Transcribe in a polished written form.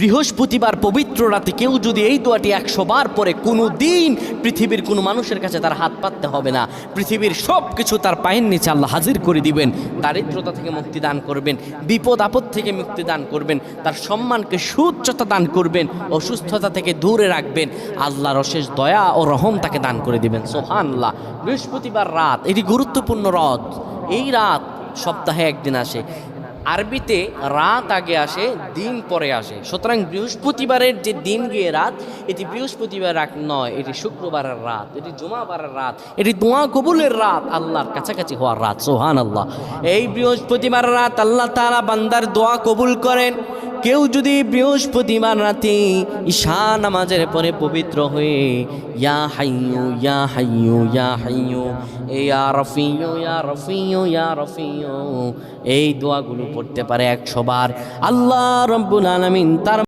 বৃহস্পতিবার পবিত্র রাতে কেউ যদি এই দোয়াটি 100 বার পরে কোনো দিন পৃথিবীর কোনো মানুষের কাছে তার হাত পাততে হবে না। পৃথিবীর সব কিছু তার পায়ের নিচে আল্লাহ হাজির করে দিবেন। দারিদ্রতা থেকে মুক্তি দান করবেন, বিপদ আপদ থেকে মুক্তি দান করবেন, তার সম্মানকে সুউচ্চতা দান করবেন, অসুস্থতা থেকে দূরে রাখবেন। আল্লাহর অশেষ দয়া ও রহম তাকে দান করে দিবেন। সুবহানাল্লাহ। বৃহস্পতিবার রাত এটি গুরুত্বপূর্ণ রাত। এই রাত সপ্তাহে একদিন আসে। আরবিতে রাত আগে আসে, দিন পরে আসে। সুতরাং বৃহস্পতিবারের যে দিন গিয়ে রাত, এটি বৃহস্পতিবার রাত নয়, এটি শুক্রবারের রাত, এটি জুমাবারের রাত, এটি দোয়া কবুলের রাত, আল্লাহর কাছাকাছি হওয়ার রাত। সুবহানাল্লাহ। এই বৃহস্পতিবার রাত আল্লাহ তাআলা বান্দার দোয়া কবুল করেন। কেউ যদি বৃহস্পতিবার রাতে ঈশা নামাজের পরে পবিত্র হয়ে ইয়া হাইয়ু ইয়া হাইয়ু ইয়া হাইয়ু ইয়া রফিয়ু ইয়া রফিয়ু ইয়া রফিয়ু এই দোয়াগুলো পড়তে পারে 100 বার, আল্লাহ রাব্বুল আলামিন তার